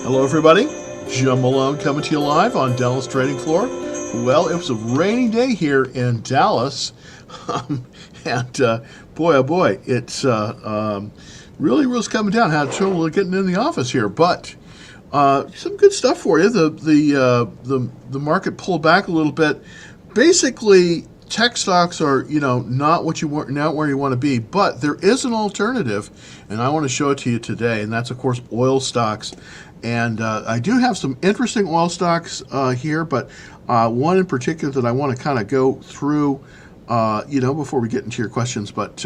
Hello, everybody. Jim Malone coming to you live on Dallas Trading Floor. Well, it was a rainy day here in Dallas, and boy, oh boy, it's really was coming down. Had trouble getting in the office here, but some good stuff for you. The market pulled back a little bit. Basically, tech stocks are not what you want, not where you want to be, but there is an alternative, and I want to show it to you today, and that's of course oil stocks. And I do have some interesting oil stocks here, but one in particular that I want to kind of go through, before we get into your questions. But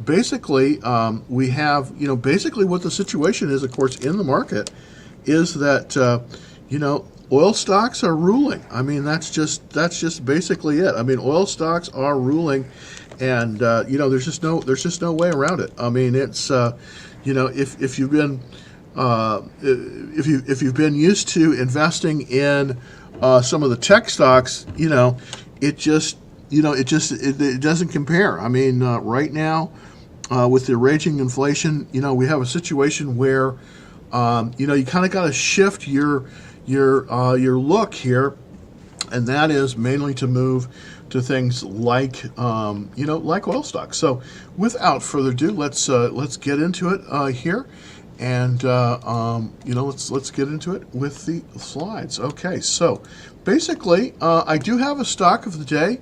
basically, we have, basically what the situation is, of course, in the market is that, oil stocks are ruling. I mean, that's just basically it. I mean, oil stocks are ruling, and there's just no way around it. I mean, it's if you've been if you've been used to investing in some of the tech stocks, it doesn't compare. I mean, right now, with the raging inflation, we have a situation where you kind of got to shift your look here, and that is mainly to move to things like like oil stocks. So, without further ado, let's get into it here. And let's get into it with the slides. Okay, so basically, I do have a stock of the day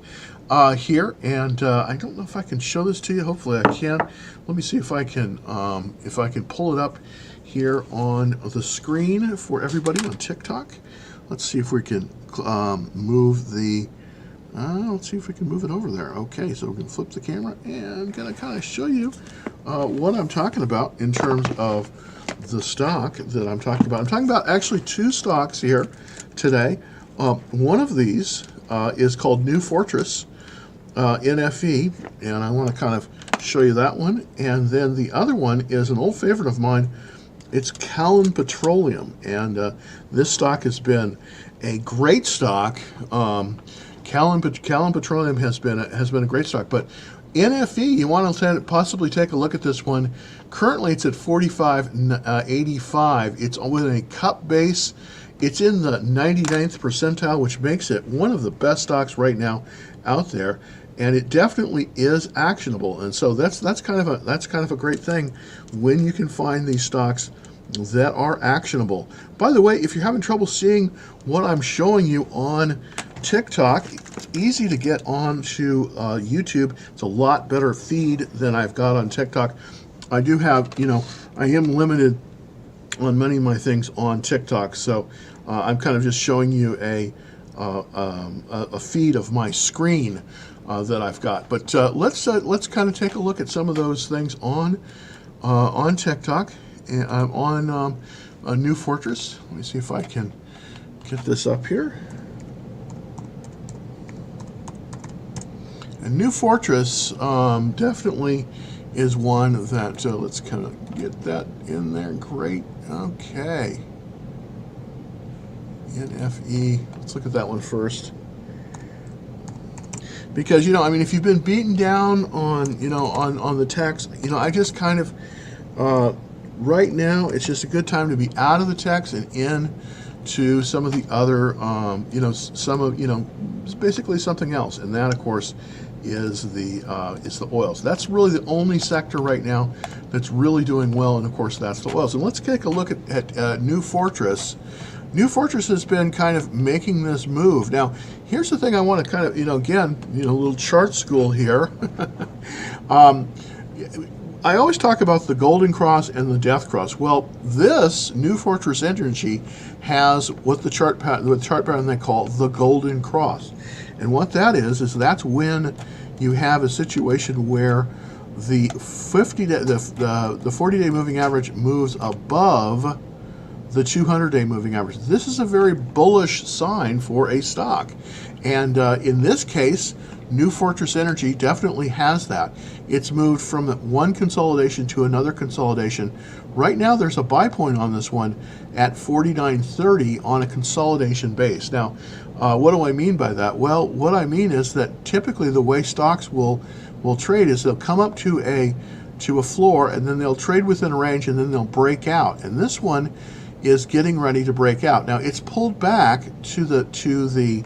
here, and I don't know if I can show this to you. Hopefully, I can. Let me see if I can pull it up here on the screen for everybody on TikTok. Let's see if we can move the. Let's see if we can move it over there. Okay, so we can flip the camera and gonna kind of show you what I'm talking about in terms of the stock that I'm talking about. I'm talking about actually two stocks here today. One of these is called New Fortress NFE, and I want to kind of show you that one. And then the other one is an old favorite of mine. It's Callon Petroleum, and this stock has been a great stock. Callon Petroleum has been a great stock, but NFE, you want to possibly take a look at this one. Currently, it's at 45.85. It's with a cup base. It's in the 99th percentile, which makes it one of the best stocks right now out there, and it definitely is actionable. And so that's kind of a great thing when you can find these stocks that are actionable. By the way, if you're having trouble seeing what I'm showing you on TikTok, it's easy to get onto YouTube. It's a lot better feed than I've got on TikTok. I do have, I am limited on many of my things on TikTok, so I'm kind of just showing you a feed of my screen that I've got. But let's kind of take a look at some of those things on TikTok and on New Fortress. Let me see if I can get this up here. And New Fortress definitely is one that, let's kind of get that in there. Great. Okay. NFE. Let's look at that one first. Because, if you've been beaten down on, on the techs, I just kind of, right now, it's just a good time to be out of the techs and in to some of the other, basically something else. And that, of course, is the oils. That's really the only sector right now that's really doing well, and of course that's the oils. And let's take a look at New Fortress. New Fortress has been kind of making this move. Now, here's the thing I want to kind of, again, a little chart school here. I always talk about the Golden Cross and the Death Cross. Well, this New Fortress Energy has what the chart pattern they call the Golden Cross. And what that is that's when you have a situation where the 40-day moving average moves above the 200-day moving average. This is a very bullish sign for a stock. And in this case, New Fortress Energy definitely has that. It's moved from one consolidation to another consolidation. Right now, there's a buy point on this one at 49.30 on a consolidation base. Now, what do I mean by that? Well, what I mean is that typically the way stocks will trade is they'll come up to a floor, and then they'll trade within a range, and then they'll break out. And this one is getting ready to break out. Now it's pulled back to the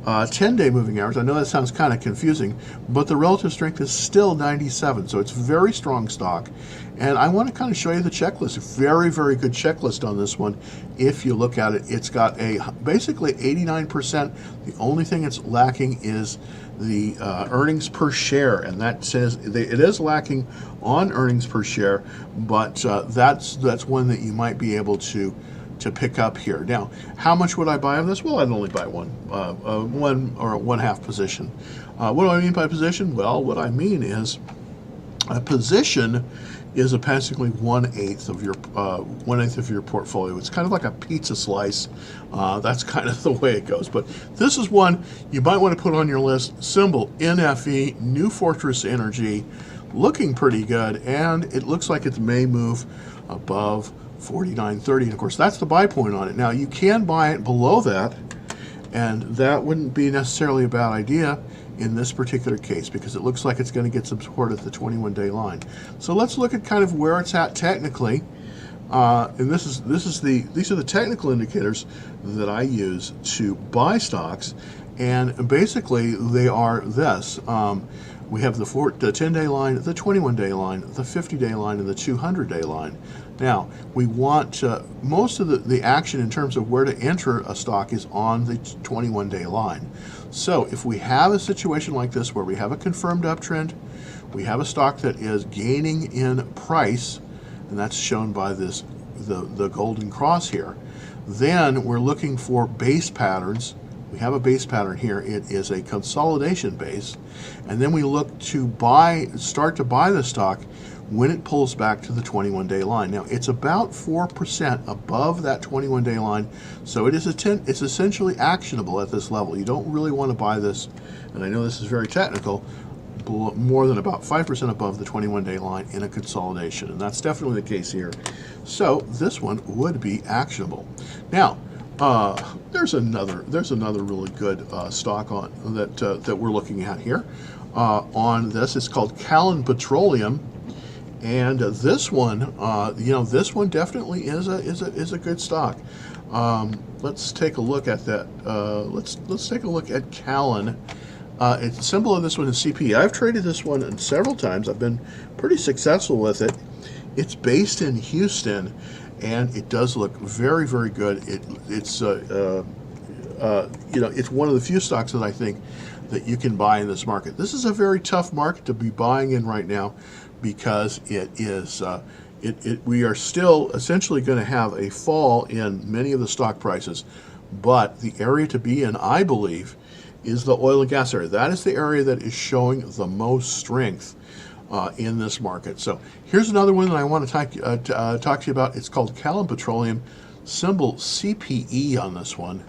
10-day moving average. I know that sounds kind of confusing, but the relative strength is still 97, so it's very strong stock. And I want to kind of show you the checklist. Very, very good checklist on this one. If you look at it, it's got a basically 89%. The only thing it's lacking is the earnings per share, and that says it is lacking on earnings per share, but that's one that you might be able to pick up here. Now, how much would I buy of this? Well, I'd only buy one or one half position. What do I mean by position? Well, what I mean is a position is basically 1/8 of your portfolio. It's kind of like a pizza slice. That's kind of the way it goes. But this is one you might want to put on your list. Symbol NFE, New Fortress Energy, looking pretty good, and it looks like it may move above 49.30, and of course that's the buy point on it. Now you can buy it below that, and that wouldn't be necessarily a bad idea in this particular case because it looks like it's going to get some support at the 21-day line. So let's look at kind of where it's at technically, and these are the technical indicators that I use to buy stocks, and basically they are this. We have the 10-day line, the 21-day line, the 50-day line, and the 200-day line. Now, we want most of the action in terms of where to enter a stock is on the 21-day line. So if we have a situation like this where we have a confirmed uptrend, we have a stock that is gaining in price, and that's shown by this the golden cross here, then we're looking for base patterns. We have a base pattern here. It is a consolidation base, and then we look to start to buy the stock when it pulls back to the 21-day line. Now it's about 4% above that 21-day line, so it's essentially actionable at this level. You don't really want to buy this, and I know this is very technical, more than about 5% above the 21-day line in a consolidation, and that's definitely the case here. So this one would be actionable. Now, there's another really good stock on that we're looking at here. On this, it's called Callon Petroleum, and this one, this one definitely is a good stock. Let's take a look at that. Let's take a look at Callon. It's the symbol of this one is CP. I've traded this one several times. I've been pretty successful with it. It's based in Houston, and it does look very, very good. It's one of the few stocks that I think that you can buy in this market. This is a very tough market to be buying in right now because it is. We are still essentially going to have a fall in many of the stock prices, but the area to be in, I believe, is the oil and gas area. That is the area that is showing the most strength in this market. So here's another one that I want to talk to you about. It's called Callon Petroleum, symbol CPE on this one.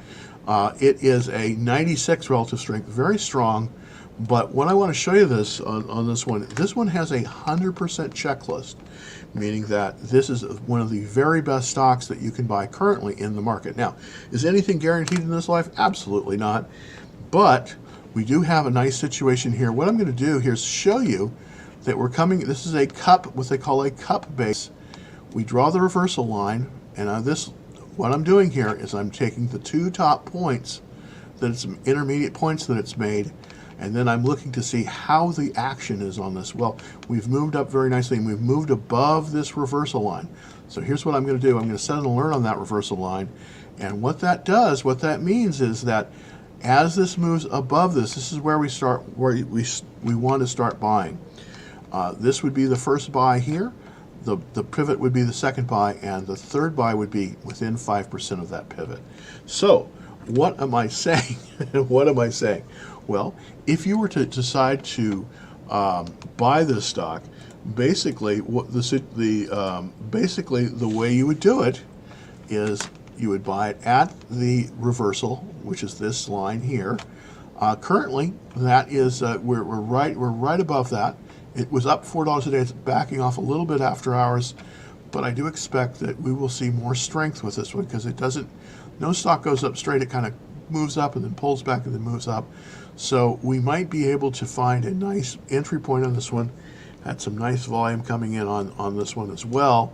It is a 96 relative strength, very strong. But when I want to show you this on this one has a 100% checklist, meaning that this is one of the very best stocks that you can buy currently in the market. Now, is anything guaranteed in this life? Absolutely not. But we do have a nice situation here. What I'm going to do here is show you that we're coming. This is a cup, what they call a cup base. We draw the reversal line, and on this, what I'm doing here is I'm taking the two top points, that it's intermediate points that it's made, and then I'm looking to see how the action is on this. Well, we've moved up very nicely, and we've moved above this reversal line. So here's what I'm going to do. I'm going to set an alert on that reversal line, and what that does, what that means is that as this moves above this is where we start, where we want to start buying. This would be the first buy here. The pivot would be the second buy, and the third buy would be within 5% of that pivot. So what am I saying? What am I saying? Well, if you were to decide to buy this stock, basically basically the way you would do it is you would buy it at the reversal, which is this line here. Currently, that is we're right above that. It was up $4 a day. It's backing off a little bit after hours, but I do expect that we will see more strength with this one because it doesn't. No stock goes up straight. It kind of moves up and then pulls back and then moves up. So we might be able to find a nice entry point on this one. Had some nice volume coming in on this one as well.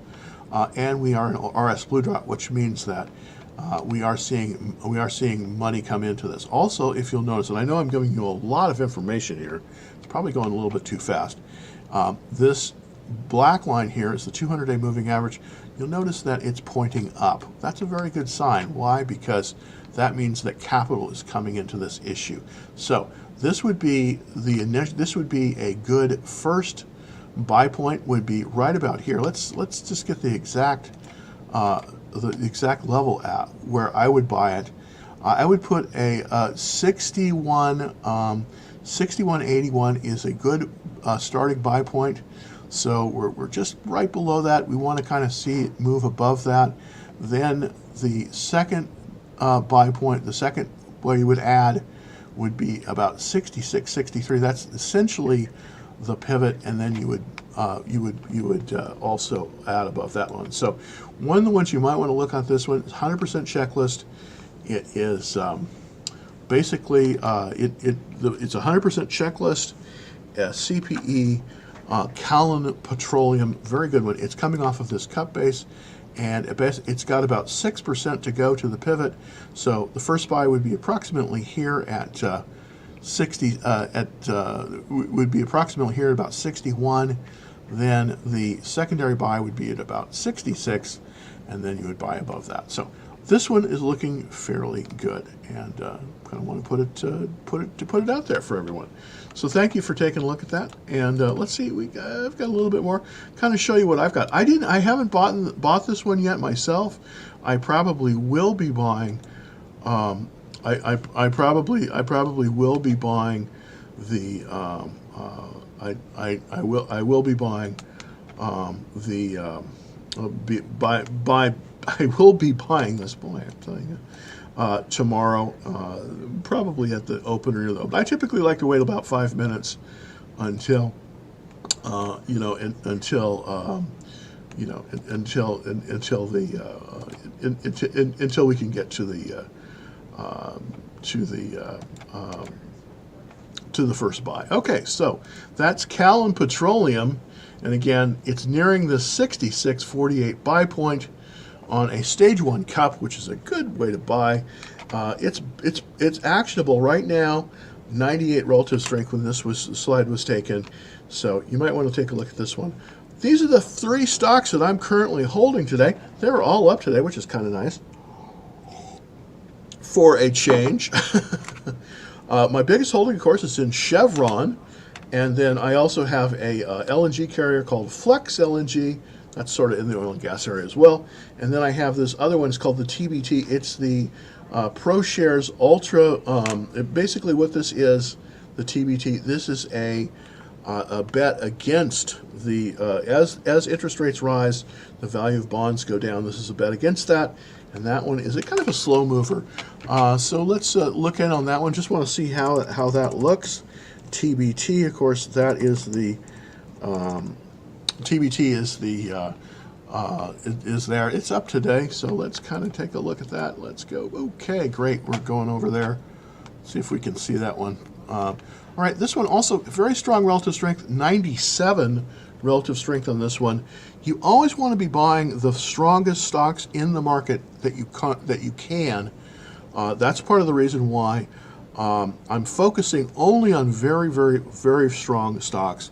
and we are in RS Blue Dot, which means that we are seeing money come into this. Also, if you'll notice, and I know I'm giving you a lot of information here, it's probably going a little bit too fast. This black line here is the 200-day moving average. You'll notice that it's pointing up. That's a very good sign. Why? Because that means that capital is coming into this issue. So this would be a good first buy point. Would be right about here. Let's just get the exact level at where I would buy it. I would put a 6181 is a good starting buy point. So we're just right below that. We want to kind of see it move above that. Then the second buy point, the second where you would add would be about 66, 63. That's essentially the pivot, and then you would also add above that one. So one of the ones you might want to look at, this one is 100% checklist. It is basically it's a 100% checklist, CPE, Callon Petroleum, very good one. It's coming off of this cup base, and it's got about 6% to go to the pivot. So the first buy would be approximately here at 60. Would be approximately here at about 61. Then the secondary buy would be at about 66, and then you would buy above that. So this one is looking fairly good, and kind of want to put it out there for everyone. So thank you for taking a look at that, and let's see. I've got a little bit more. Kind of show you what I've got. I haven't bought this one yet myself. I probably will be buying. I probably will be buying the. I will be buying the. I will be buying this. Boy, I'm telling you. Tomorrow, probably at the opener. Though I typically like to wait about 5 minutes until until we can get to the first buy. Okay, so that's Callon Petroleum, and again, it's nearing the 66.48 buy point on a stage 1 cup, which is a good way to buy. It's actionable right now. 98 relative strength when this slide was taken. So you might want to take a look at this one. These are the 3 stocks that I'm currently holding today. They were all up today, which is kind of nice for a change. My biggest holding, of course, is in Chevron, and then I also have a LNG carrier called Flex LNG. That's sort of in the oil and gas area as well. And then I have this other one. It's called the TBT. It's the ProShares Ultra. Basically, what this is, the TBT. This is a bet against the as interest rates rise, the value of bonds go down. This is a bet against that, and that one is a kind of a slow mover. So let's look in on that one. Just want to see how that looks. TBT, of course, that is the. TBT is the is there. It's up today, so let's kind of take a look at that. Let's go. Okay, great. We're going over there. See if we can see that one. All right, this one also very strong relative strength, 97 relative strength on this one. You always want to be buying the strongest stocks in the market that you can. That's part of the reason why I'm focusing only on very, very, very strong stocks.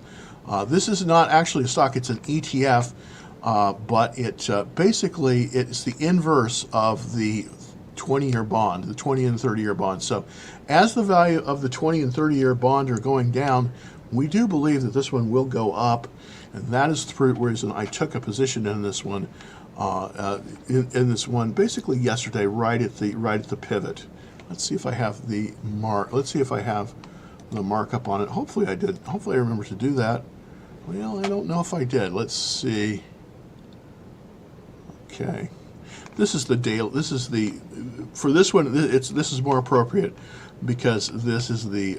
This is not actually a stock, it's an ETF, but it basically it's the inverse of the 20-year bond, the 20 and 30-year bond. So as the value of the 20 and 30-year bond are going down, we do believe that this one will go up, and that is the reason I took a position in this one, basically yesterday, right at the pivot. Let's see if I have the markup on it. Hopefully I did. Hopefully I remember to do that. Well, I don't know if I did. Let's see. Okay, this is the daily. This is the for this one. This is more appropriate because this is the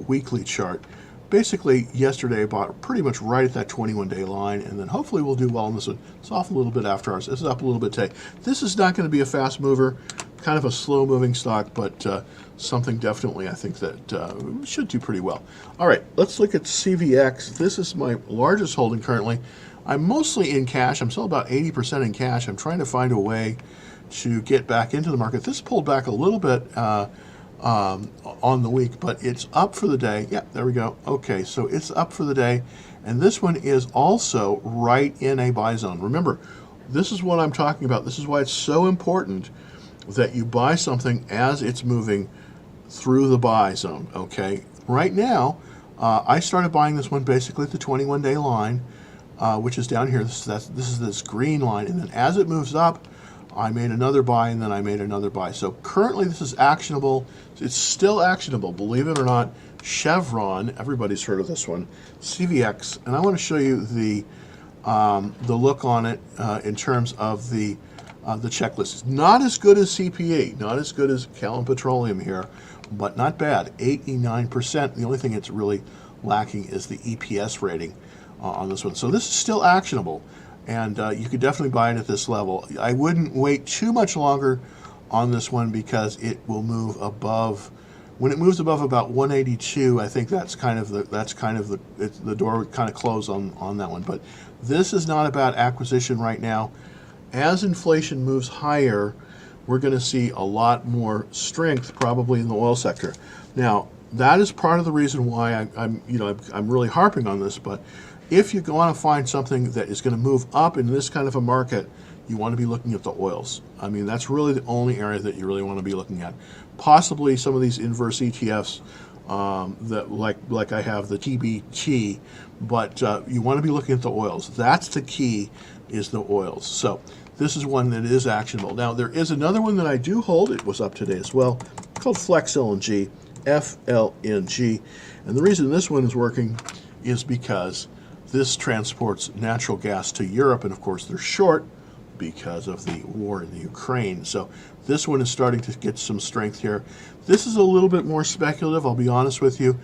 weekly chart. Basically, yesterday I bought pretty much right at that 21-day line, and then hopefully we'll do well on this one. It's off a little bit after ours. This is up a little bit today. This is not going to be a fast mover. kind of a slow-moving stock, but something definitely I think that should do pretty well. All right, let's look at CVX. This is my largest holding currently. I'm mostly in cash. I'm still about 80% in cash. I'm trying to find a way to get back into the market. This pulled back a little bit on the week, but it's up for the day. Yeah, there we go. Okay, so it's up for the day. And this one is also right in a buy zone. Remember, this is what I'm talking about. This is why it's so important that you buy something as it's moving through the buy zone, okay? Right now, I started buying this one basically at the 21-day line, which is down here. This is this green line. And then as it moves up, I made another buy, and then I made another buy. So currently this is actionable. It's still actionable, believe it or not. Chevron, everybody's heard of this one, CVX, and I want to show you the look on it in terms of the checklist. It's not as good as CPE, not as good as Callon Petroleum here, but not bad. 89%. The only thing it's really lacking is the EPS rating on this one. So this is still actionable, and you could definitely buy it at this level. I wouldn't wait too much longer on this one because it will move above. When it moves above about 182, I think that's kind of the door kind of closed on that one. But this is not a bad acquisition right now. As inflation moves higher, we're going to see a lot more strength probably in the oil sector. Now, that is part of the reason why I'm really harping on this. But if you want to find something that is going to move up in this kind of a market, you want to be looking at the oils. I mean, that's really the only area that you really want to be looking at. Possibly some of these inverse ETFs that like I have the TBT, but you want to be looking at the oils. That's the key, is the oils. So this is one that is actionable. Now there is another one that I do hold. It was up today as well, called Flex LNG, FLNG. And the reason this one is working is because this transports natural gas to Europe, and of course they're short because of the war in the Ukraine. So this one is starting to get some strength here. This is a little bit more speculative, I'll be honest with you.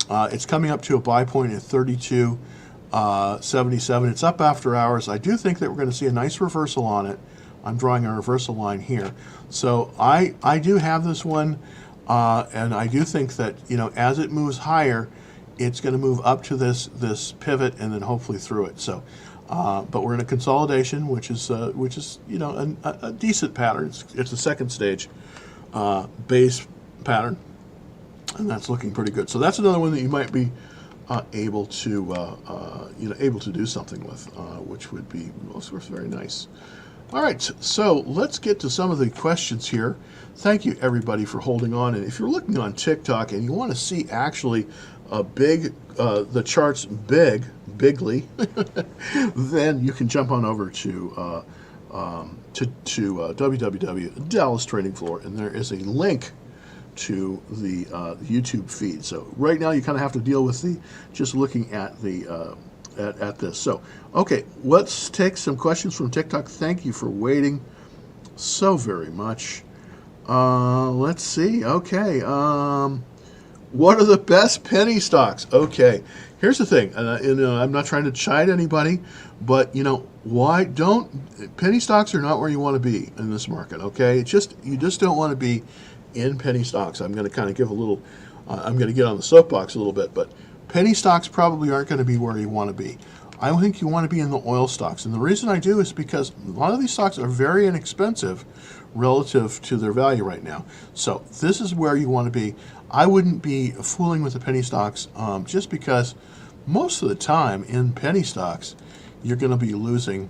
It's coming up to a buy point at 32.77. It's up after hours. I do think that we're going to see a nice reversal on it. I'm drawing a reversal line here. So I do have this one, and I do think that, as it moves higher, it's going to move up to this pivot and then hopefully through it. So, but we're in a consolidation, which is a decent pattern. It's a second stage base pattern, and that's looking pretty good. So that's another one that you might be able to do something with, which would be very nice. All right, so let's get to some of the questions here. Thank you everybody for holding on. And if you're looking on TikTok and you want to see actually the charts bigly, then you can jump on over to www Dallas Trading Floor, and there is a link to the YouTube feed. So right now you kind of have to deal with just looking at the at this. So okay, let's take some questions from TikTok. Thank you for waiting so very much. Let's see. Okay. What are the best penny stocks? Okay, here's the thing. I'm not trying to chide anybody, but why don't penny stocks are not where you want to be in this market. Okay, you just don't want to be in penny stocks. I'm going to kind of give a little. I'm going to get on the soapbox a little bit, but penny stocks probably aren't going to be where you want to be. I think you want to be in the oil stocks, and the reason I do is because a lot of these stocks are very inexpensive relative to their value right now. So this is where you want to be. I wouldn't be fooling with the penny stocks, just because most of the time in penny stocks you're going to be losing.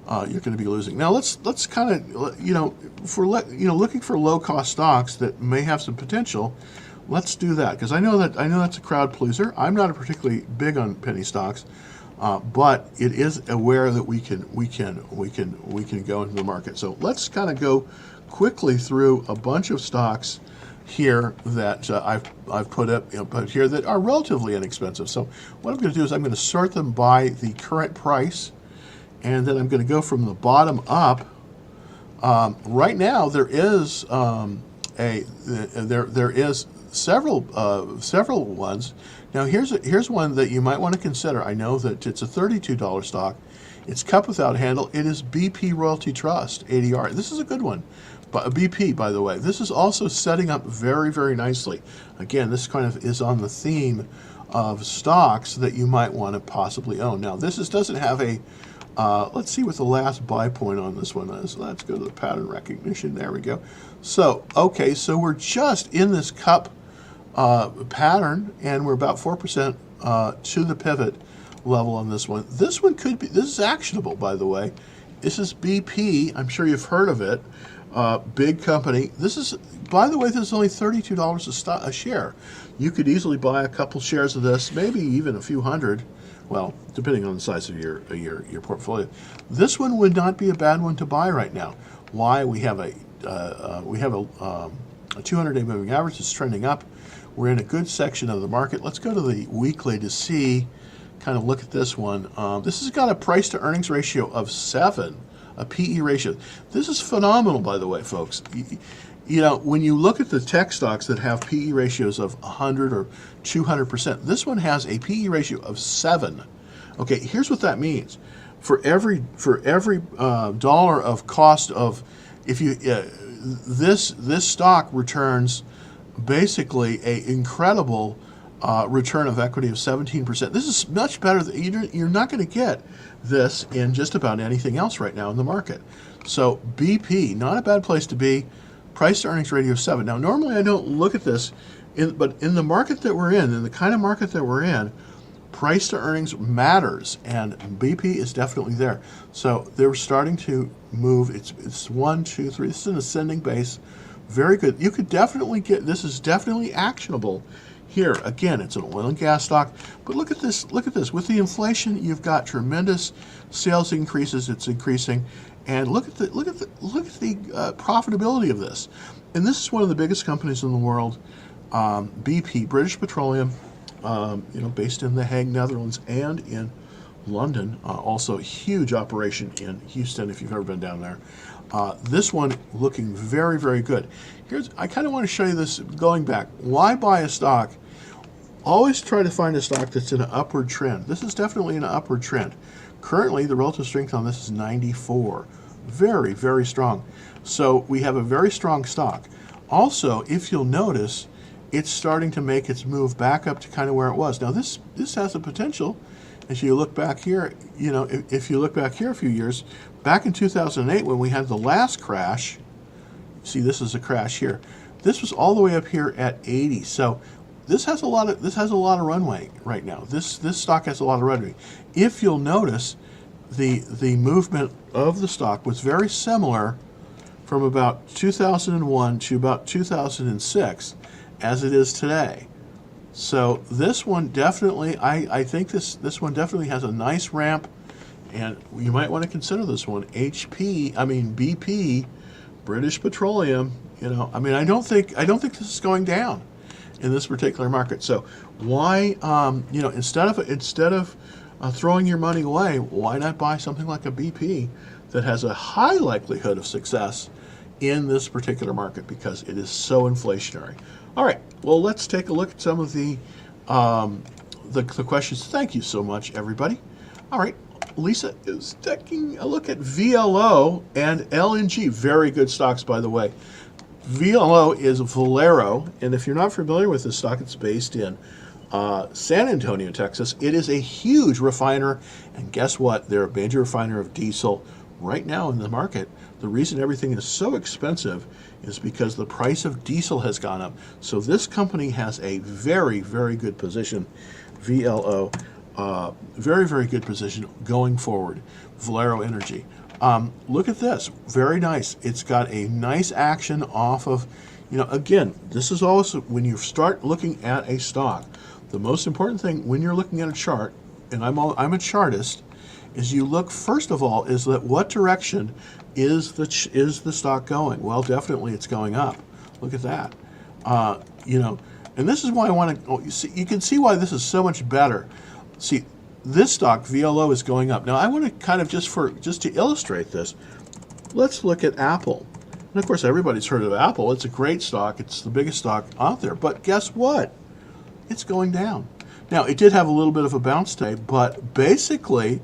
Now let's kind of looking for low cost stocks that may have some potential. Let's do that, because I know that's a crowd pleaser. I'm not particularly big on penny stocks, but it is aware that we can go into the market. So let's kind of go quickly through a bunch of stocks here that I've put up here that are relatively inexpensive. So what I'm going to do is I'm going to sort them by the current price, and then I'm going to go from the bottom up. Right now there is there is several ones. Now here's one that you might want to consider. I know that it's a $32 stock. It's cup without handle. It is BP Royalty Trust, ADR. This is a good one. BP, by the way. This is also setting up very, very nicely. Again, this kind of is on the theme of stocks that you might want to possibly own. Now, doesn't have a, let's see what the last buy point on this one is. Let's go to the pattern recognition. There we go. So, okay, so we're just in this cup pattern, and we're about 4% to the pivot level on this one. This one could be, this is actionable, by the way. This is BP. I'm sure you've heard of it. Big company. This is, by the way, this is only $32 a share. You could easily buy a couple shares of this, maybe even a few hundred. Well, depending on the size of your portfolio. This one would not be a bad one to buy right now. Why? We have a 200-day moving average that's trending up. We're in a good section of the market. Let's go to the weekly to see, kind of look at this one. This has got a price to earnings ratio of 7, a PE ratio. This is phenomenal, by the way, folks. You know, when you look at the tech stocks that have PE ratios of 100 or 200%, this one has a PE ratio of 7. Okay, here's what that means. For every dollar of cost of, if you this stock returns basically a incredible return of equity of 17%. This is much better. You're not going to get this in just about anything else right now in the market. So BP, not a bad place to be. Price to earnings ratio of 7. Now, normally I don't look at this, but in the market that we're in the kind of market that we're in, price to earnings matters, and BP is definitely there. So they're starting to move. It's 1, 2, 3. This is an ascending base. Very good. You could definitely get, this is definitely actionable here. Again, it's an oil and gas stock, but look at this. Look at this. With the inflation, you've got tremendous sales increases. It's increasing, and look at the profitability of this. And this is one of the biggest companies in the world, BP, British Petroleum, based in The Hague, Netherlands, and in London. Also, a huge operation in Houston, if you've ever been down there. This one looking very, very good. I kind of want to show you this going back. Why buy a stock? Always try to find a stock that's in an upward trend. This is definitely an upward trend. Currently, the relative strength on this is 94. Very, very strong. So we have a very strong stock. Also, if you'll notice, it's starting to make its move back up to kind of where it was. Now, this has a potential. As you look back here, if you look back here a few years, back in 2008 when we had the last crash, see, this is a crash here. This was all the way up here at 80. So this has a lot of runway right now. This stock has a lot of runway. If you'll notice, the movement of the stock was very similar from about 2001 to about 2006 as it is today. So this one definitely, I think this one definitely has a nice ramp, and you might want to consider this one. BP, British Petroleum. I don't think this is going down in this particular market. So why, instead of throwing your money away, why not buy something like a BP that has a high likelihood of success in this particular market because it is so inflationary. All right, well, let's take a look at some of the questions. Thank you so much, everybody. All right, Lisa is taking a look at VLO and LNG. Very good stocks, by the way. VLO is Valero, and if you're not familiar with this stock, it's based in San Antonio, Texas. It is a huge refiner, and guess what? They're a major refiner of diesel right now in the market. The reason everything is so expensive is because the price of diesel has gone up. So this company has a very, very good position, VLO, very, very good position going forward, Valero Energy. Look at this, very nice. It's got a nice action off of, again, this is also, when you start looking at a stock, the most important thing when you're looking at a chart, and I'm a chartist, is you look, first of all, is that what direction is the stock going? Well, definitely it's going up. Look at that. And this is why I want to, you can see why this is so much better. See, this stock, VLO, is going up. Now, I want to kind of, just to illustrate this, let's look at Apple. And of course, everybody's heard of Apple. It's a great stock. It's the biggest stock out there. But guess what? It's going down. Now, it did have a little bit of a bounce today, but basically,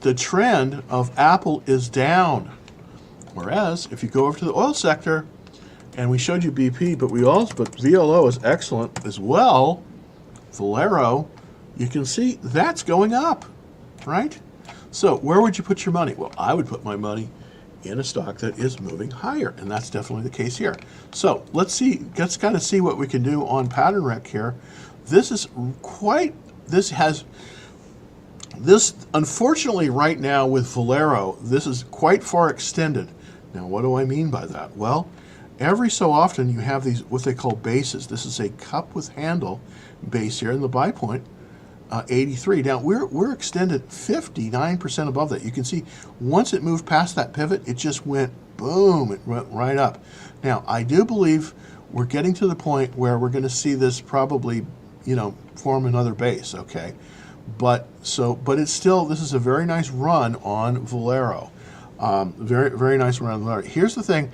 the trend of Apple is down. Whereas if you go over to the oil sector, and we showed you BP, but VLO is excellent as well. Valero, you can see that's going up, right? So where would you put your money? Well, I would put my money in a stock that is moving higher, and that's definitely the case here. So let's kind of see what we can do on pattern rec here. This unfortunately right now with Valero, this is quite far extended. Now what do I mean by that? Well, every so often you have these what they call bases. This is a cup with handle base here in the buy point. 83. Now we're extended 59% above that. You can see once it moved past that pivot, it just went boom, it went right up. Now I do believe we're getting to the point where we're going to see this probably, form another base, okay? But it's still, this is a very nice run on Valero. Very, very nice run on Valero. Here's the thing,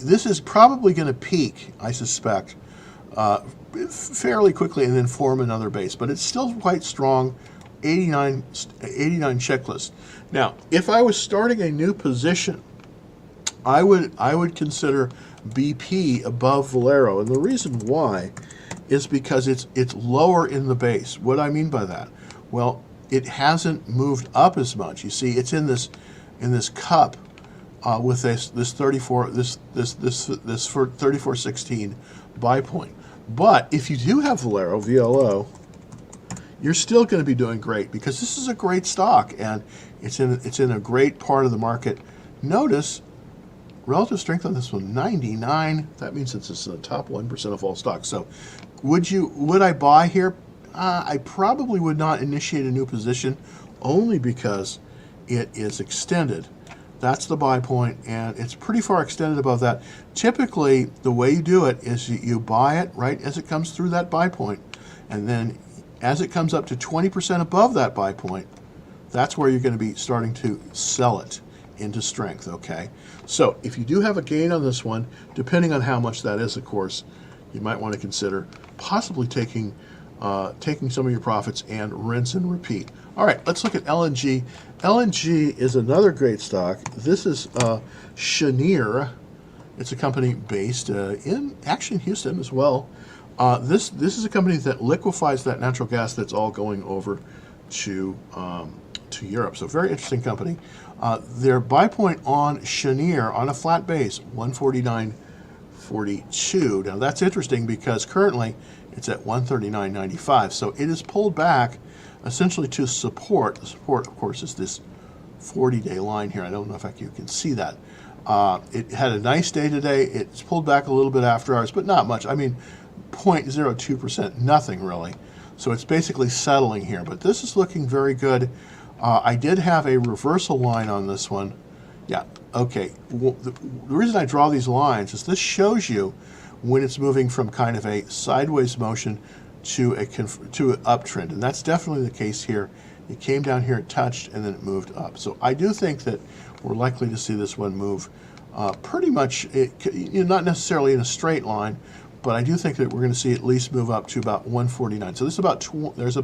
this is probably going to peak, I suspect, fairly quickly and then form another base, but it's still quite strong. 89 checklist. Now, if I was starting a new position, I would consider BP above Valero, and the reason why is because it's lower in the base. What do I mean by that? Well, it hasn't moved up as much. You see, it's in this cup with this 3416 buy point. But if you do have Valero, VLO, you're still going to be doing great because this is a great stock and it's in a great part of the market. Notice relative strength on this one, 99. That means it's in the top 1% of all stocks. So would I buy here? I probably would not initiate a new position only because it is extended. That's the buy point, and it's pretty far extended above that. Typically, the way you do it is you buy it right as it comes through that buy point, and then as it comes up to 20% above that buy point, that's where you're going to be starting to sell it into strength, okay? So if you do have a gain on this one, depending on how much that is, of course, you might want to consider possibly taking some of your profits and rinse and repeat. All right, let's look at LNG. LNG is another great stock. This is Cheniere. It's a company based in Houston as well. This is a company that liquefies that natural gas that's all going over to Europe. So very interesting company. Their buy point on Cheniere on a flat base, 149.42. Now that's interesting because currently it's at 139.95. So it is pulled back essentially to support. The support, of course, is this 40-day line here. I don't know if you can see that. It had a nice day today. It's pulled back a little bit after hours, but not much. I mean, 0.02%, nothing really. So it's basically settling here, but this is looking very good. I did have a reversal line on this one. Yeah, okay. Well, the reason I draw these lines is this shows you when it's moving from kind of a sideways motion to an uptrend, and that's definitely the case here. It came down here, it touched, and then it moved up. So I do think that we're likely to see this one move pretty much, not necessarily in a straight line, but I do think that we're going to see at least move up to about 149. So this is about there's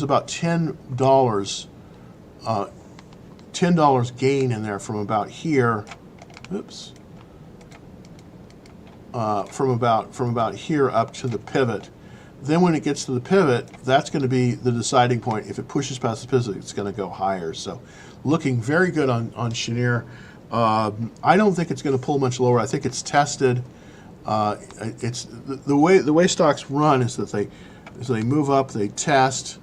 about $10 gain in there from about here. Oops. From about here up to the pivot. Then when it gets to the pivot, that's going to be the deciding point. If it pushes past the pivot, it's going to go higher. So looking very good on Cheniere. I don't think it's going to pull much lower. I think it's tested. It's the way stocks run is that they move up, they test,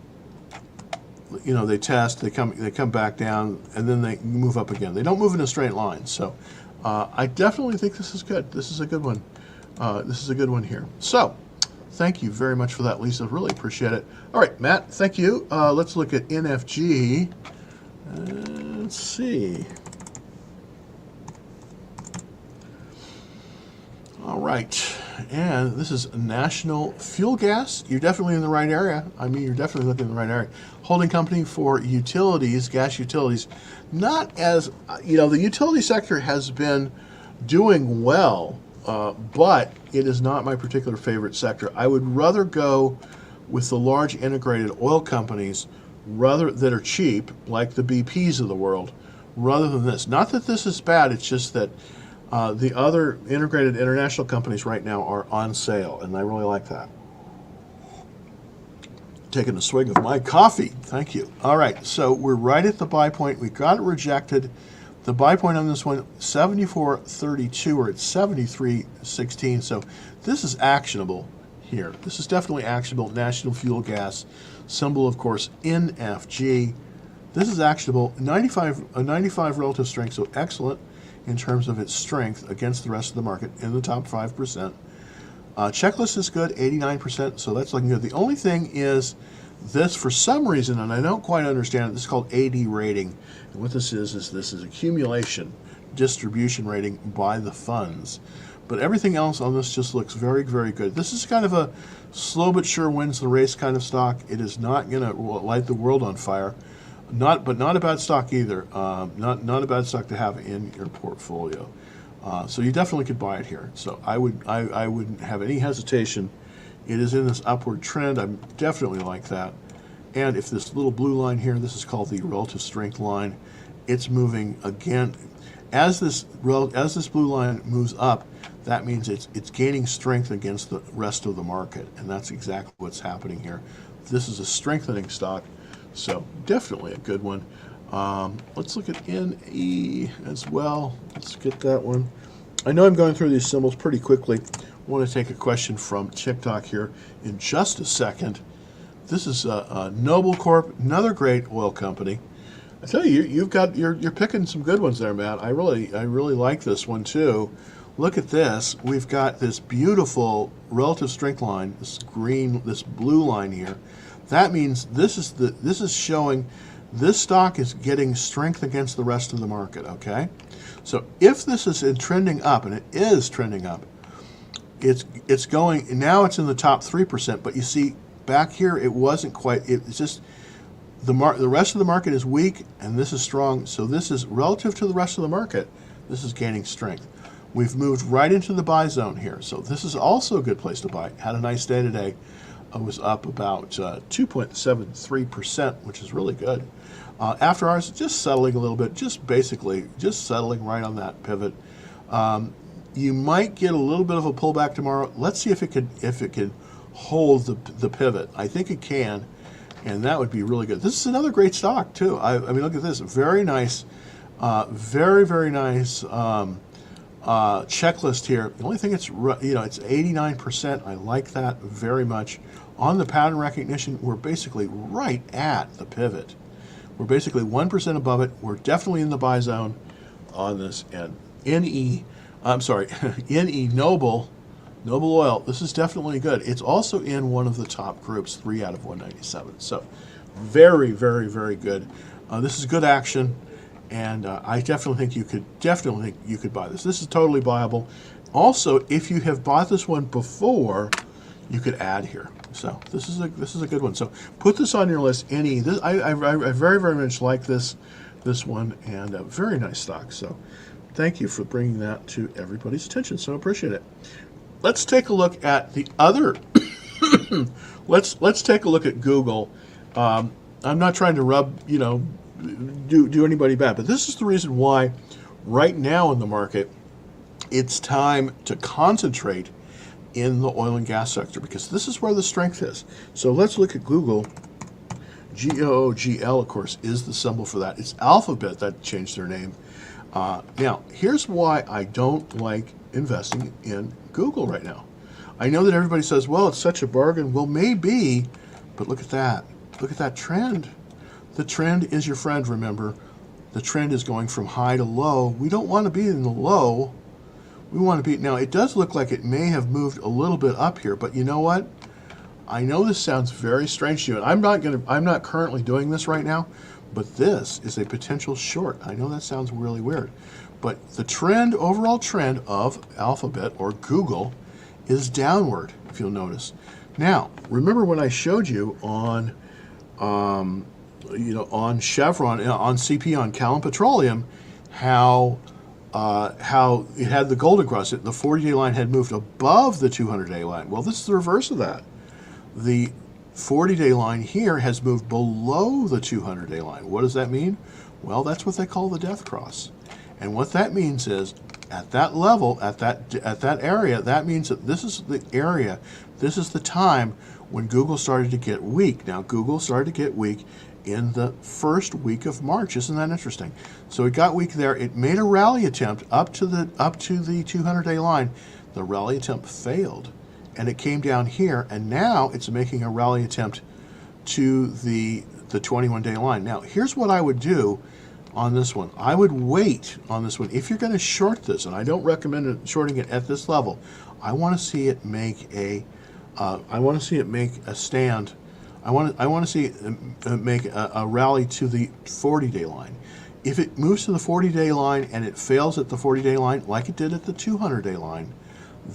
they test, they come back down, and then they move up again. They don't move in a straight line. So I definitely think this is good. This is a good one. This is a good one here. So thank you very much for that, Lisa. Really appreciate it. All right, Matt, thank you. Let's look at NFG. Let's see. All right, and this is National Fuel Gas. You're definitely in the right area. I mean, you're definitely looking in the right area. Holding company for utilities, gas utilities. Not as, the utility sector has been doing well, but it is not my particular favorite sector. I would rather go with the large integrated oil companies that are cheap, like the BPs of the world, rather than this. Not that this is bad, it's just that the other integrated international companies right now are on sale, and I really like that. Taking a swig of my coffee. Thank you. All right, so we're right at the buy point. We got it rejected. The buy point on this one, 74.32, or it's 73.16. So this is actionable here. This is definitely actionable. National Fuel Gas, symbol, of course, NFG. This is actionable. 95 relative strength, so excellent in terms of its strength against the rest of the market in the top 5%. Checklist is good, 89%, so that's looking good. The only thing is this, for some reason, and I don't quite understand it, this is called AD rating. And what this is this is accumulation distribution rating by the funds. But everything else on this just looks very, very good. This is kind of a slow but sure wins the race kind of stock. It is not going to light the world on fire. But not a bad stock either. Not a bad stock to have in your portfolio. So you definitely could buy it here. So I wouldn't have any hesitation. It is in this upward trend. I definitely like that. And if this little blue line here, this is called the relative strength line, it's moving again. As this blue line moves up, that means it's gaining strength against the rest of the market, and that's exactly what's happening here. This is a strengthening stock, so definitely a good one. Let's look at NE as well. Let's get that one. I know I'm going through these symbols pretty quickly. I want to take a question from TikTok here in just a second. This is Noble Corp, another great oil company. I tell you, you're picking some good ones there, Matt. I really like this one too. Look at this. We've got this beautiful relative strength line, this blue line here. That means this is showing this stock is getting strength against the rest of the market, okay? So if this is trending up, and it is trending up, it's going, now it's in the top 3%, but you see back here it wasn't quite, it's just the rest of the market is weak and this is strong, so this is relative to the rest of the market, this is gaining strength. We've moved right into the buy zone here, so this is also a good place to buy. Had a nice day today. It was up about 2.73%, which is really good. After hours, just settling a little bit, just settling right on that pivot. You might get a little bit of a pullback tomorrow. Let's see if it can hold the pivot. I think it can, and that would be really good. This is another great stock too. I mean, look at this, very nice, very nice checklist here. The only thing it's 89%. I like that very much. On the pattern recognition, we're basically right at the pivot. We're basically 1% above it. We're definitely in the buy zone on this. And NE Noble Oil, this is definitely good. It's also in one of the top groups, 3 out of 197. So very, very, very good. This is good action, and I definitely think you could buy this. This is totally buyable. Also, if you have bought this one before, you could add here. So this is a good one. So put this on your list. NE, I very, very much like this one, and a very nice stock. So thank you for bringing that to everybody's attention. So appreciate it. Let's take a look at the other. let's take a look at Google. I'm not trying to do anybody bad, but this is the reason why right now in the market it's time to concentrate in the oil and gas sector, because this is where the strength is. So let's look at Google. GOOGL, of course, is the symbol for that. It's Alphabet that changed their name. Now, here's why I don't like investing in Google right now. I know that everybody says, well, it's such a bargain. Well, maybe, but look at that. Look at that trend. The trend is your friend, remember. The trend is going from high to low. We don't want to be in the low. We want to be, now it does look like it may have moved a little bit up here, but you know what? I know this sounds very strange to you, and I'm not currently doing this right now, but this is a potential short. I know that sounds really weird, but the trend, overall trend of Alphabet or Google is downward, if you'll notice. Now, remember when I showed you on Chevron, on CP, on Callon Petroleum, how it had the golden cross. The 40-day line had moved above the 200-day line. Well, this is the reverse of that. The 40-day line here has moved below the 200-day line. What does that mean? Well, that's what they call the death cross. And what that means is, at that level, at that area, that means that this is the area, this is the time when Google started to get weak. Now, Google started to get weak in the first week of March. Isn't that interesting? So it got weak there. It made a rally attempt up to the 200-day line. The rally attempt failed, and it came down here, and now it's making a rally attempt to the 21-day line. Now, here's what I would do on this one. I would wait on this one. If you're going to short this, and I don't recommend shorting it at this level, I want to see it make a stand. I want to see it make a rally to the 40-day line. If it moves to the 40-day line and it fails at the 40-day line, like it did at the 200-day line,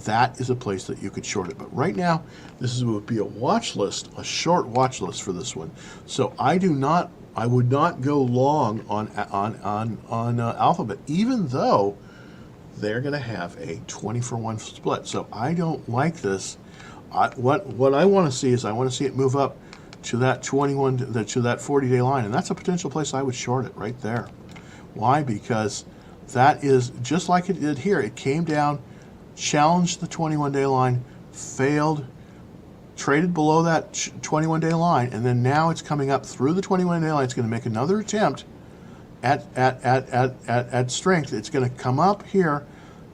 that is a place that you could short it. But right now, would be a watch list, a short watch list for this one. So I would not go long on Alphabet, even though they're going to have a 20-for-1 split. So I don't like this. What I want to see is I want to see it move up to that 40-day line, and that's a potential place I would short it right there. Why? Because that is just like it did here. It came down, challenged the 21-day line, failed, traded below that 21-day line, and then now it's coming up through the 21-day line. It's going to make another attempt at strength. It's going to come up here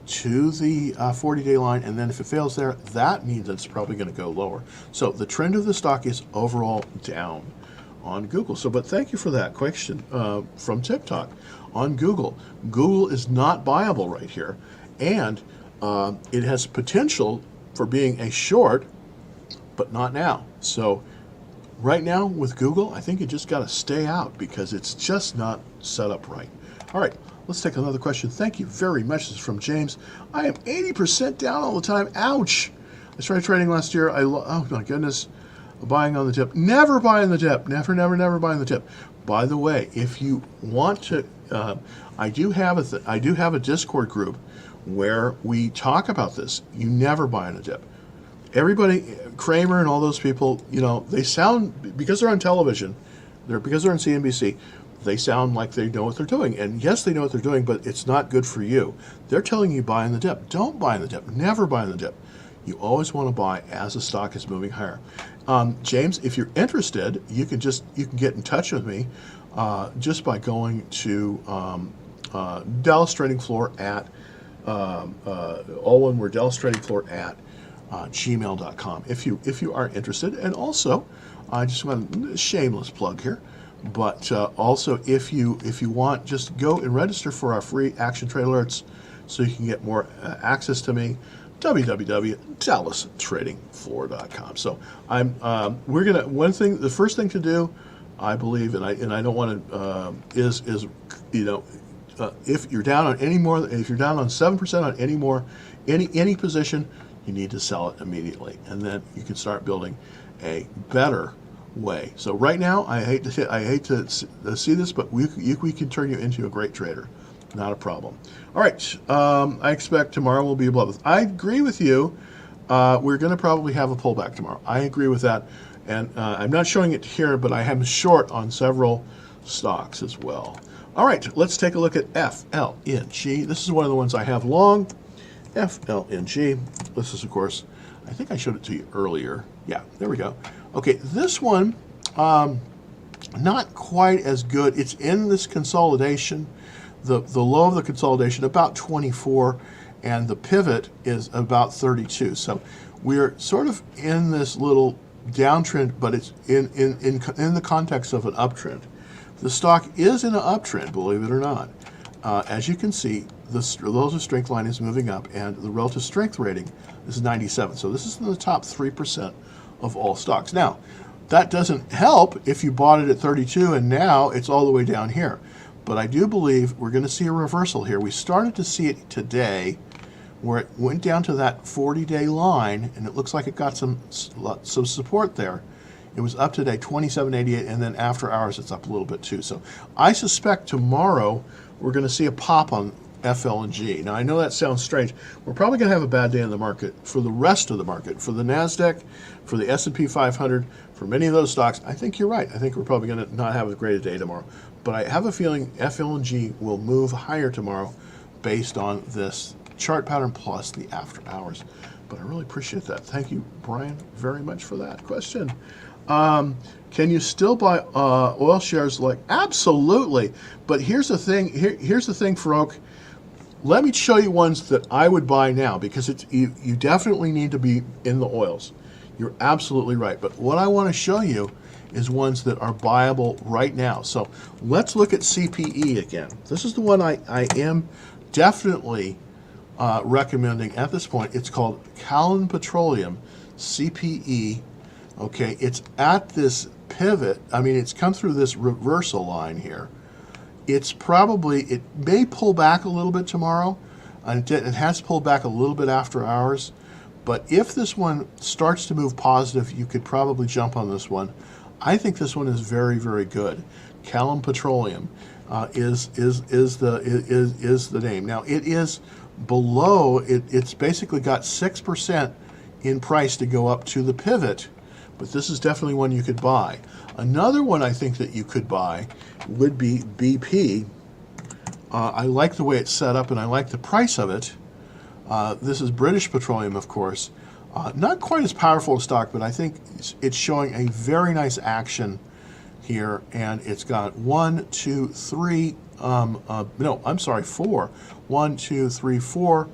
to the 40-day line, and then if it fails there, that means it's probably going to go lower. So the trend of the stock is overall down on Google. So, but thank you for that question from TikTok on Google. Google is not buyable right here, and it has potential for being a short, but not now. So right now with Google, I think you just got to stay out because it's just not set up right. All right, let's take another question. Thank you very much. This is from James. I am 80% down all the time. Ouch. I started trading last year. Oh my goodness. Buying on the dip. Never buy on the dip. Never buy on the dip. By the way, if you want to, I do have a Discord group where we talk about this. You never buy on a dip. Everybody, Kramer and all those people, they sound, because they're on television, because they're on CNBC, they sound like they know what they're doing. And yes, they know what they're doing, but it's not good for you. They're telling you buy in the dip. Don't buy in the dip. Never buy in the dip. You always want to buy as the stock is moving higher. James, if you're interested, you can get in touch with me just by going to Dallas Trading Floor at all one word, Dallas Trading Floor at gmail.com if you are interested. And also, I just want a shameless plug here, but also if you want, just go and register for our free action trade alerts so you can get more access to me. www.dallastradingfloor.com. So the first thing to do, I believe, and I don't want to is if you're down on any more, if you're down on 7% on any position, you need to sell it immediately, and then you can start building a better way. So right now, I hate to see this, but we can turn you into a great trader. Not a problem. All right, I expect tomorrow will be a bloodbath. I agree with you. We're going to probably have a pullback tomorrow. I agree with that, and I'm not showing it here, but I am short on several stocks as well. All right, let's take a look at FLNG. This is one of the ones I have long. FLNG. This is, of course, I think I showed it to you earlier. Yeah, there we go. Okay, this one, not quite as good. It's in this consolidation. The low of the consolidation, about 24, and the pivot is about 32. So we're sort of in this little downtrend, but it's in the context of an uptrend. The stock is in an uptrend, believe it or not. As you can see, the relative strength line is moving up, and the relative strength rating is 97. So this is in the top 3% of all stocks. Now, that doesn't help if you bought it at 32 and now it's all the way down here. But I do believe we're going to see a reversal here. We started to see it today where it went down to that 40-day line, and it looks like it got some support there. It was up today, 27.88, and then after hours it's up a little bit too. So I suspect tomorrow we're going to see a pop on FLNG. Now, I know that sounds strange. We're probably going to have a bad day in the market for the rest of the market, for the NASDAQ, for the S&P 500, for many of those stocks. I think you're right. I think we're probably going to not have a great day tomorrow. But I have a feeling FLNG will move higher tomorrow based on this chart pattern plus the after hours. But I really appreciate that. Thank you, Brian, very much for that question. Can you still buy oil shares? Like, absolutely. But here's the thing. Here's the thing, Farouk. Let me show you ones that I would buy now, because you definitely need to be in the oils. You're absolutely right. But what I want to show you is ones that are buyable right now. So let's look at CPE again. This is the one I am definitely recommending at this point. It's called Callon Petroleum, CPE. Okay, it's at this pivot. I mean, it's come through this reversal line here. It's probably, it may pull back a little bit tomorrow, and it has pulled back a little bit after hours. But if this one starts to move positive, you could probably jump on this one. I think this one is very, very good. Callon Petroleum is the name. Now, it is below. It's basically got 6% in price to go up to the pivot. But this is definitely one you could buy. Another one I think that you could buy would be BP. I like the way it's set up, and I like the price of it. This is British Petroleum, of course. Not quite as powerful a stock, but I think it's showing a very nice action here. And it's got 1, 2, 3, no, I'm sorry, 4. 1, 2, 3, 4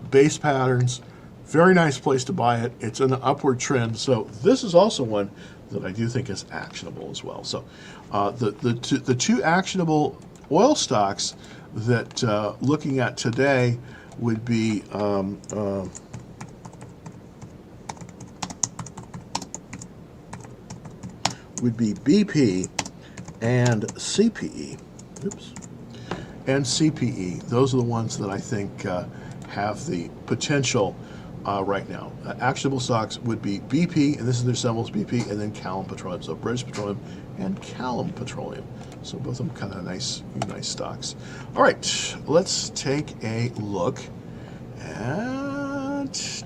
base patterns. Very nice place to buy it. It's an upward trend. So this is also one that I do think is actionable as well. So the two actionable oil stocks that looking at today would be BP and CPE. Oops. And CPE. Those are the ones that I think have the potential right now. Actionable stocks would be BP, and this is their symbols, BP, and then Callon Petroleum. So British Petroleum and Callon Petroleum. So both of them kind of nice stocks. All right, let's take a look at.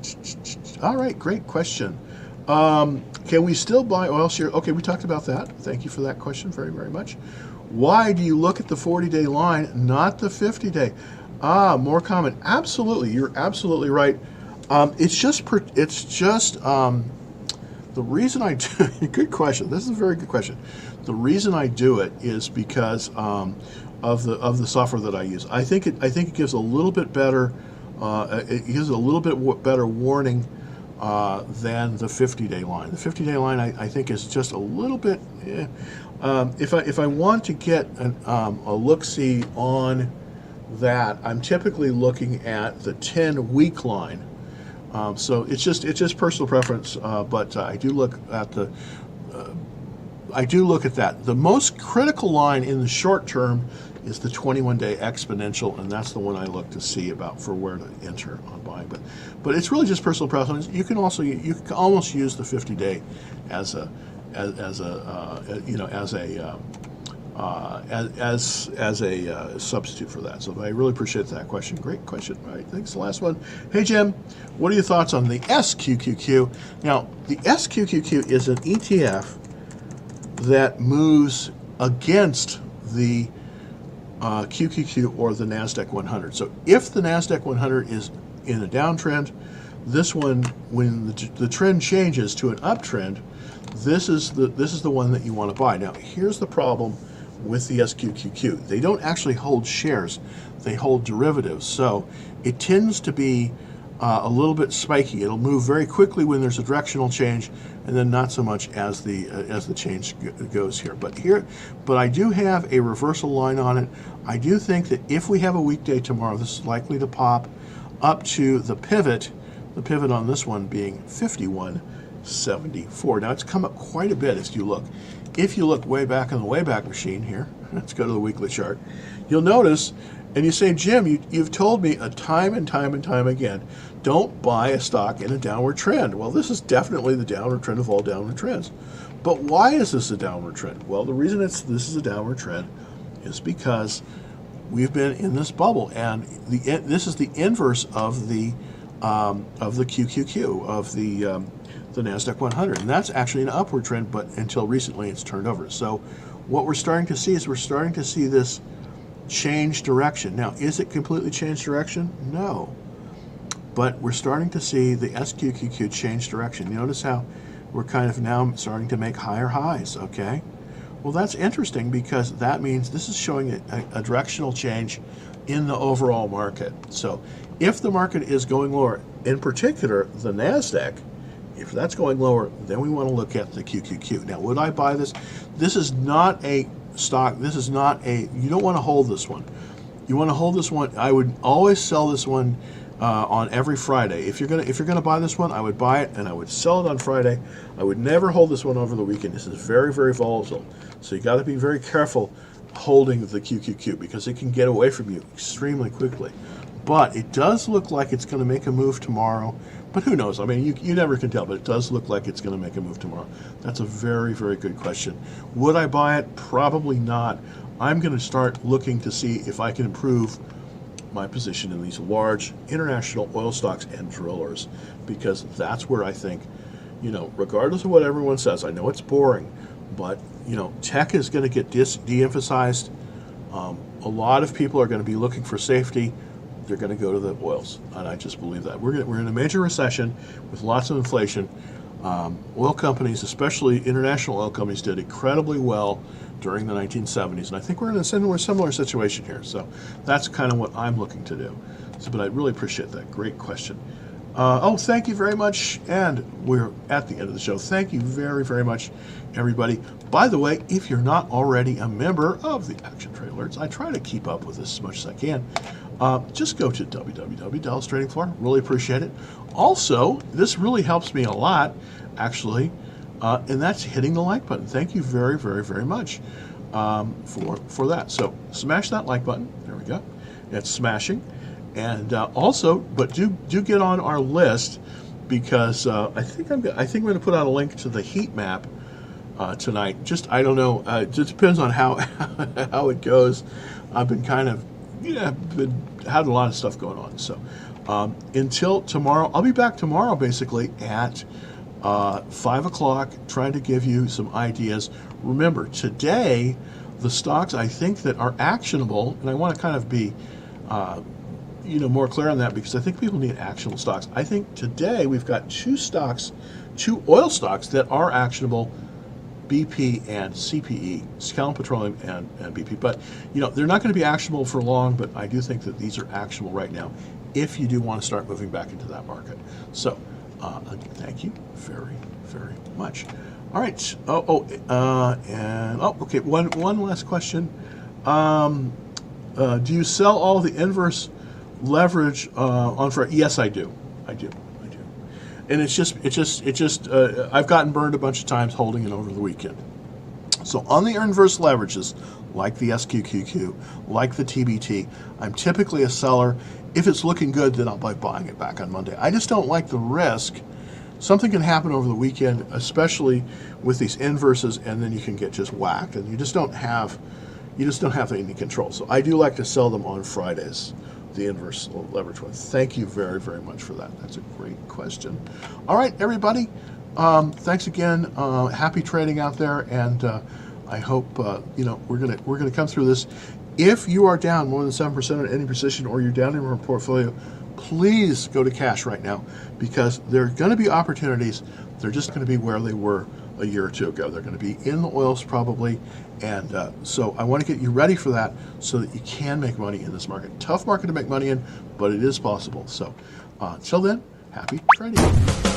All right, great question. Can we still buy oil shares? Okay, we talked about that. Thank you for that question very, very much. Why do you look at the 40-day line, not the 50-day? More common. Absolutely, you're absolutely right. It's just the reason I do. Good question. This is a very good question. The reason I do it is because of the software that I use. I think it gives a little bit better. It gives a little bit better warning than the 50-day line. The 50-day line I think is just a little bit. If I want to get a look-see on that, I'm typically looking at the 10-week line. So it's just personal preference, but I do look at that. The most critical line in the short term is the 21-day exponential, and that's the one I look to see about for where to enter on buying. But it's really just personal preference. You can almost use the 50-day as a substitute for that. So I really appreciate that question. Great question. All right, thanks. The last one. Hey, Jim, what are your thoughts on the SQQQ? Now, the SQQQ is an ETF that moves against the QQQ or the NASDAQ 100. So if the NASDAQ 100 is in a downtrend, this one, when the trend changes to an uptrend, this is the one that you want to buy. Now, here's the problem with the SQQQ. They don't actually hold shares. They hold derivatives. So it tends to be a little bit spiky. It'll move very quickly when there's a directional change, and then not so much as the change goes here. But I do have a reversal line on it. I do think that if we have a weekday tomorrow, this is likely to pop up to the pivot on this one being 51.74. Now it's come up quite a bit as you look. If you look way back on the Wayback Machine here, let's go to the weekly chart, you'll notice, and you say, Jim, you've told me a time and time again, don't buy a stock in a downward trend. Well, this is definitely the downward trend of all downward trends. But why is this a downward trend? Well, the reason this is a downward trend is because we've been in this bubble, and this is the inverse of the QQQ, of the NASDAQ 100, and that's actually an upward trend, but until recently it's turned over. So what we're starting to see is we're starting to see this change direction. Now, is it completely changed direction? No. But we're starting to see the SQQQ change direction. You notice how we're kind of now starting to make higher highs, okay? Well, that's interesting because that means this is showing a directional change in the overall market. So if the market is going lower, in particular the NASDAQ, if that's going lower, then we want to look at the QQQ. Now, would I buy this? This is not a stock. This is not a, you don't want to hold this one. You want to hold this one. I would always sell this one on every Friday. If you're gonna buy this one, I would buy it and I would sell it on Friday. I would never hold this one over the weekend. This is very, very volatile. So you got to be very careful holding the QQQ because it can get away from you extremely quickly. But it does look like it's going to make a move tomorrow. But who knows? I mean, you never can tell, but it does look like it's going to make a move tomorrow. That's a very, very good question. Would I buy it? Probably not. I'm going to start looking to see if I can improve my position in these large international oil stocks and drillers, because that's where I think, regardless of what everyone says, I know it's boring, but, tech is going to get de-emphasized. A lot of people are going to be looking for safety. They're going to go to the oils, and I just believe that. We're in a major recession with lots of inflation. Oil companies, especially international oil companies, did incredibly well during the 1970s, and I think we're in a similar situation here. So that's kind of what I'm looking to do. But I really appreciate that. Great question. Thank you very much, and we're at the end of the show. Thank you very, very much, everybody. By the way, if you're not already a member of the Action Trade Alerts, I try to keep up with this as much as I can. Just go to www.Dallas Trading Floor. Really appreciate it. Also, this really helps me a lot, actually, and that's hitting the like button. Thank you very, very, very much for that. So smash that like button. There we go. It's smashing. And also, but do get on our list, because I think I'm going to put out a link to the heat map tonight. I don't know. It just depends on how how it goes. I've been kind of had a lot of stuff going on. So until tomorrow, I'll be back tomorrow basically at 5 o'clock, trying to give you some ideas. Remember, today the stocks I think that are actionable, and I want to kind of be more clear on that, because I think people need actionable stocks. I think today we've got two oil stocks that are actionable: BP and CPE, Callon Petroleum and BP. But they're not going to be actionable for long, but I do think that these are actionable right now if you do want to start moving back into that market. So thank you very, very much. All right. Okay. One last question. Do you sell all the inverse leverage on Friday? Yes, I do. I do. And it's just I've gotten burned a bunch of times holding it over the weekend. So on the inverse leverages, like the SQQQ, like the TBT, I'm typically a seller. If it's looking good, then I'll be buying it back on Monday. I just don't like the risk. Something can happen over the weekend, especially with these inverses, and then you can get just whacked, and you just don't have any control. So I do like to sell them on Fridays, the inverse leverage one. Thank you very, very much for that. That's a great question. All right, everybody. Thanks again. Happy trading out there, and I hope we're gonna come through this. If you are down more than 7% on any position, or you're down in your portfolio, please go to cash right now, because there are going to be opportunities. They're just going to be where they were a year or two ago. They're going to be in the oils probably, and so I want to get you ready for that so that you can make money in this market. Tough market to make money in, but it is possible. So till then, happy trading.